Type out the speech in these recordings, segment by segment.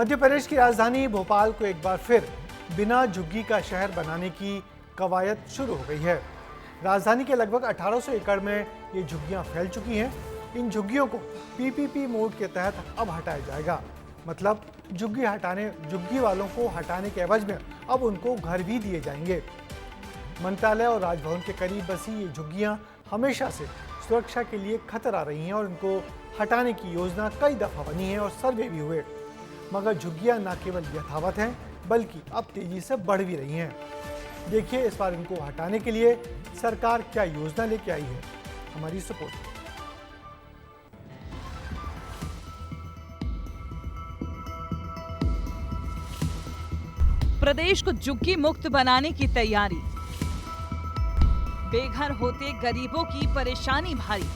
मध्य प्रदेश की राजधानी भोपाल को एक बार फिर बिना झुग्गी का शहर बनाने की कवायद शुरू हो गई है। राजधानी के लगभग 1800 एकड़ में ये झुग्गियां फैल चुकी हैं। इन झुग्गियों को पीपीपी मोड के तहत अब हटाया जाएगा। मतलब झुग्गी वालों को हटाने के एवज में अब उनको घर भी दिए जाएंगे। मंत्रालय और राजभवन के करीब बसी ये झुग्गियां हमेशा से सुरक्षा के लिए खतरा रही हैं और इनको हटाने की योजना कई दफा बनी है और सर्वे भी हुए, मगर झुग्गियां न केवल यथावत हैं बल्कि अब तेजी से बढ़ भी रही हैं। देखिए इस बार इनको हटाने के लिए सरकार क्या योजना लेके आई है, हमारी रिपोर्ट। प्रदेश को झुग्गी मुक्त बनाने की तैयारी, बेघर होते गरीबों की परेशानी भारी।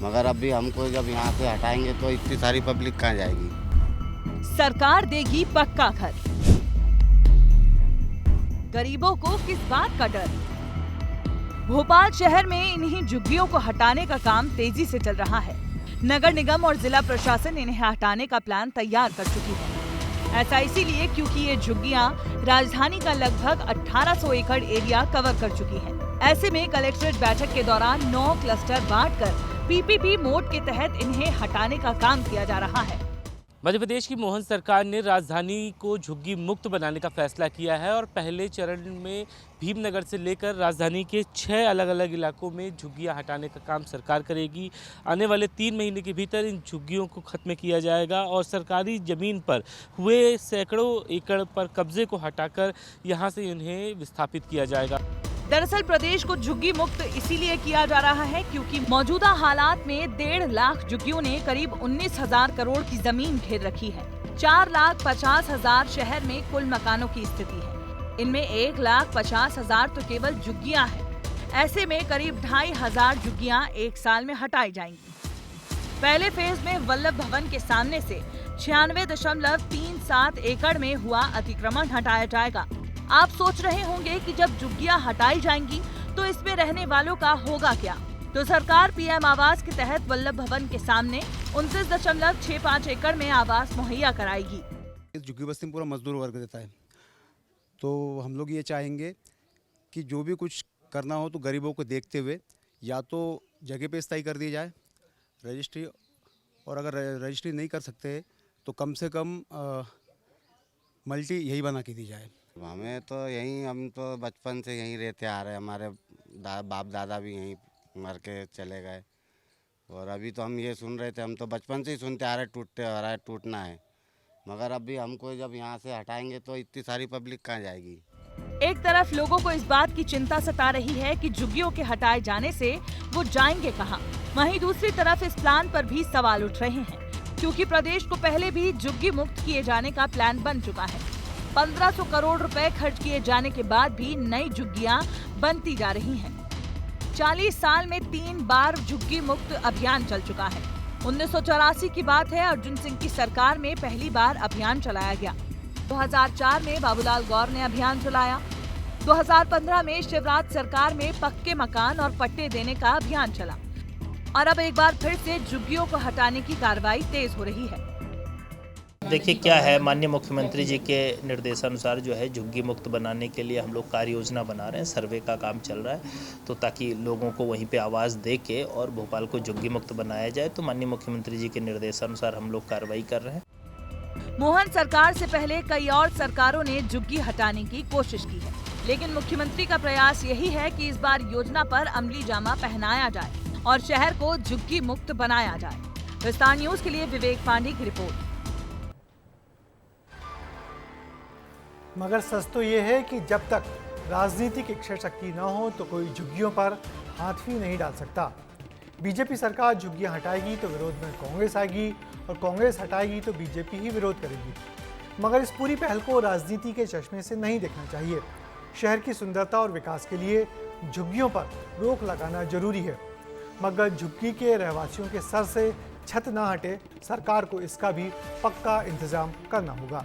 मगर अभी हमको जब यहाँ से हटाएंगे तो इतनी सारी पब्लिक कहाँ जाएगी। सरकार देगी पक्का घर, गरीबों को किस बात का डर। भोपाल शहर में इन्हीं झुग्गियों को हटाने का काम तेजी से चल रहा है। नगर निगम और जिला प्रशासन इन्हें हटाने का प्लान तैयार कर चुकी है। ऐसा इसीलिए क्योंकि ये झुग्गियां राजधानी का लगभग 1800 एकड़ एरिया कवर कर चुकी हैं। ऐसे में कलेक्ट्रेट बैठक के दौरान 9 क्लस्टर बांटकर पीपीपी मोड के तहत इन्हें हटाने का काम किया जा रहा है। मध्य प्रदेश की मोहन सरकार ने राजधानी को झुग्गी मुक्त बनाने का फैसला किया है और पहले चरण में भीमनगर से लेकर राजधानी के 6 अलग अलग इलाकों में झुग्गियां हटाने का काम सरकार करेगी। आने वाले 3 महीने के भीतर इन झुग्गियों को खत्म किया जाएगा और सरकारी जमीन पर हुए सैकड़ों एकड़ पर कब्जे को हटाकर यहां से इन्हें विस्थापित किया जाएगा। दरअसल प्रदेश को झुग्गी मुक्त इसीलिए किया जा रहा है क्योंकि मौजूदा हालात में 1.5 लाख झुग्गियों ने करीब 19,000 करोड़ की जमीन घेर रखी है। 4,50,000 शहर में कुल मकानों की स्थिति है। इनमें 1,50,000 तो केवल झुग्गियां हैं। ऐसे में करीब 2,500 झुग्गियां एक साल में हटाई जाएंगी। पहले फेज में वल्लभ भवन के सामने से 96.37 एकड़ में हुआ अतिक्रमण हटाया जाएगा। आप सोच रहे होंगे कि जब झुग्गियां हटाई जाएंगी तो इसमें रहने वालों का होगा क्या? तो सरकार पीएम आवास के तहत वल्लभ भवन के सामने 29.65 एकड़ में आवास मुहैया कराएगी। इस झुग्गी बस्ती में पूरा मजदूर वर्ग देता है, तो हम लोग ये चाहेंगे कि जो भी कुछ करना हो तो गरीबों को देखते हुए या तो जगह पे स्थायी कर दी जाए रजिस्ट्री, और अगर रजिस्ट्री नहीं कर सकते तो कम से कम मल्टी यही बना के दी जाए। हमें तो यहीं, हम तो बचपन से यहीं रहते आ रहे हैं। हमारे बाप दादा भी यहीं मर के चले गए और अभी तो हम ये सुन रहे थे, हम तो बचपन से ही सुनते आ रहे टूटते आ रहा है, टूटना है। मगर अभी हमको जब यहाँ से हटाएंगे तो इतनी सारी पब्लिक कहाँ जाएगी। एक तरफ लोगों को इस बात की चिंता सता रही है कि झुग्गियों के हटाए जाने से वो जाएंगे कहाँ। वहीं दूसरी तरफ इस प्लान पर भी सवाल उठ रहे हैं क्योंकि प्रदेश को पहले भी झुग्गी मुक्त किए जाने का प्लान बन चुका है। 1500 करोड़ रुपए खर्च किए जाने के बाद भी नई झुग्गियां बनती जा रही हैं। 40 साल में 3 बार झुग्गी मुक्त अभियान चल चुका है। 1984 की बात है, अर्जुन सिंह की सरकार में पहली बार अभियान चलाया गया। 2004 में बाबूलाल गौर ने अभियान चलाया। 2015 में शिवराज सरकार में पक्के मकान और पट्टे देने का अभियान चला और अब एक बार फिर से झुग्गियों को हटाने की कार्रवाई तेज हो रही है। देखिए क्या है, माननीय मुख्यमंत्री जी के निर्देशानुसार जो है झुग्गी मुक्त बनाने के लिए हम लोग कार्य योजना बना रहे हैं। सर्वे का काम चल रहा है तो ताकि लोगों को वहीं पे आवाज़ दे के और भोपाल को झुग्गी मुक्त बनाया जाए, तो माननीय मुख्यमंत्री जी के निर्देशानुसार हम लोग कार्रवाई कर रहे हैं। मोहन सरकार से पहले कई और सरकारों ने झुग्गी हटाने की कोशिश की है, लेकिन मुख्यमंत्री का प्रयास यही है कि इस बार योजना पर अमली जामा पहनाया जाए और शहर को झुग्गी मुक्त बनाया जाए। विस्तार न्यूज के लिए विवेक पांडे की रिपोर्ट। मगर सच तो ये है कि जब तक राजनीतिक इच्छा शक्ति न हो तो कोई झुग्गियों पर हाथ भी नहीं डाल सकता। बीजेपी सरकार झुग्गियां हटाएगी तो विरोध में कांग्रेस आएगी और कांग्रेस हटाएगी तो बीजेपी ही विरोध करेगी। मगर इस पूरी पहल को राजनीति के चश्मे से नहीं देखना चाहिए। शहर की सुंदरता और विकास के लिए झुग्गियों पर रोक लगाना जरूरी है, मगर झुग्गी के रहवासियों के सर से छत न हटे, सरकार को इसका भी पक्का इंतजाम करना होगा।